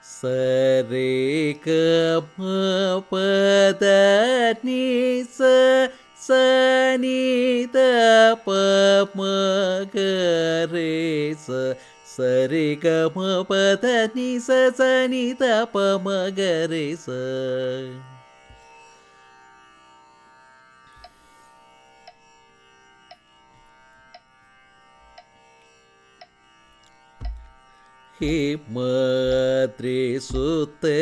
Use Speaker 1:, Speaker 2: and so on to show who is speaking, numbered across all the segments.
Speaker 1: சரி கம பத நீ சனி த ப ம க ரே ச சரி கம பத நீ சனி த ப ம க ரே ச. ஹிமத்ரி சுத்தே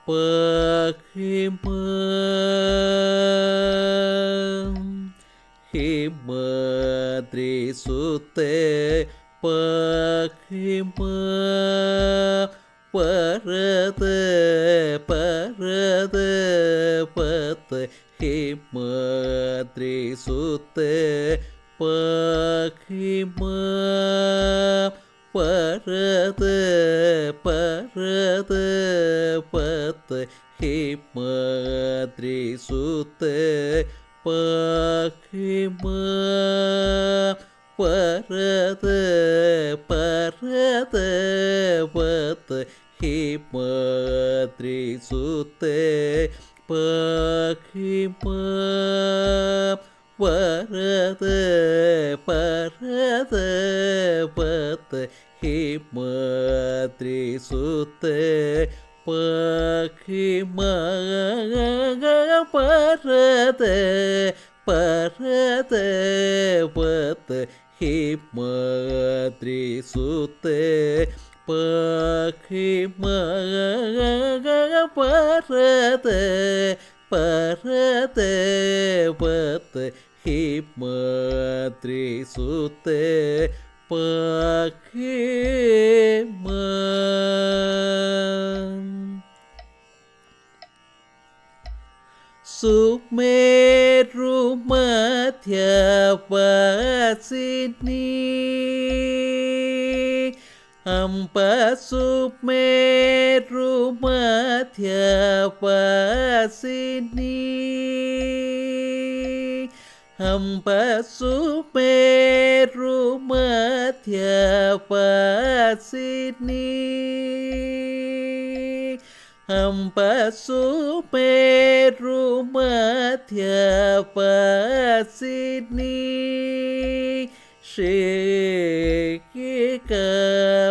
Speaker 1: பஹிம ஹிமத்ரி சுத்தே பஹிம பரத பரத பத் ஹிமத்ரி சுத்தே பஹிம பரத பரத பத் ஹிமத்ரி சுத்தே பஹிம பரத பரத பத் ஹிமத்ரி சுத்தே பஹிம பரத பரத பத் ஹிமத்ரி சுத்தே பஹிம பரத பரத பத் ஹிமத்ரி சுத்தே பஹிம பரத பரத பத் ஹிமத்ரி சுத்தே பஹிம. சுமேரு மத்யவாசினி அம்ப சுமேரு மத்யவாசினி அம்ப சுமேரு மத்யவாசினி அம்ப சுமேரு மத்யவாசினி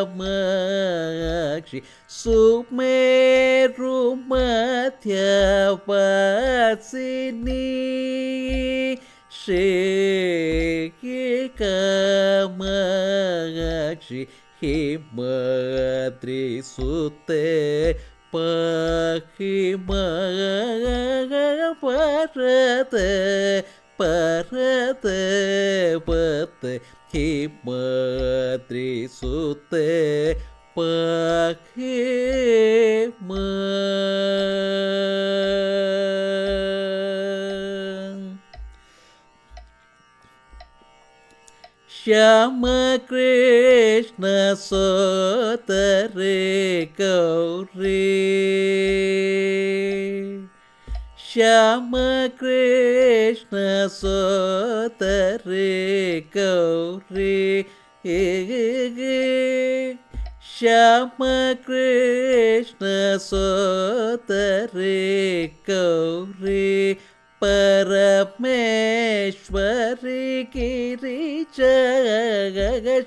Speaker 1: காமாட்சி சுமேரு மத்யவாசினி காமாட்சி ஹிமத்ரி சுத்தே பஹிம பரத பரத பத் ஹிமத்ரி சுத்தே பஹிம. ಶ್ಯಾಮ ಕೃಷ್ಣ ಸೋತರೆ ಗೌರಿ ಶ್ಯಾಮ ಕೃಷ್ಣ ಸೋತರೆ ಗೌರಿ ಶ್ಯಾಮ ಕೃಷ್ಣ ಸೋತರೆ ಗೌರಿ ಪರಮೇಶ್ವರಿ ಗಿರಿಜ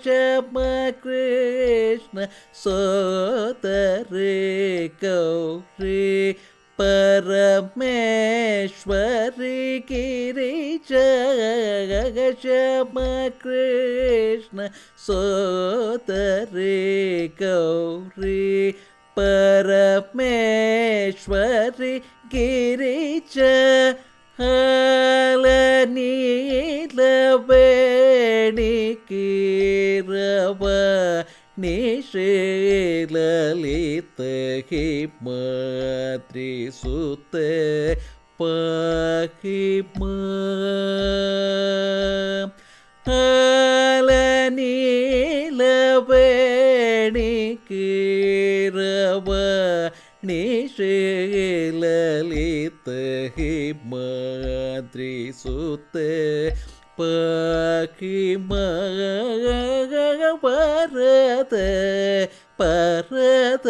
Speaker 1: ಶ್ಯಾಮ ಕೃಷ್ಣ ಸೋತರೆ ಗೌರಿ ಪರಮೇಶ್ವರಿ ಗಿರಿಜ ಶ್ಯಾಮ ಕೃಷ್ಣ ಸೋತರೆ ಗೌರಿ ಪರಮೇಶ್ವರಿ ಗಿರಿಜ நீலவேணி கீரவ நிஷேலலித ஹிமத்ரி சுத்தே பஹிம நீலவேணி கீரவ நிஷேலலித ஹிமத்ரி சுத்தே பஹிம பரத பரத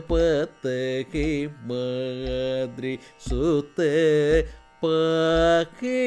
Speaker 1: பத்தகை மாதிரி சுத்த பாகே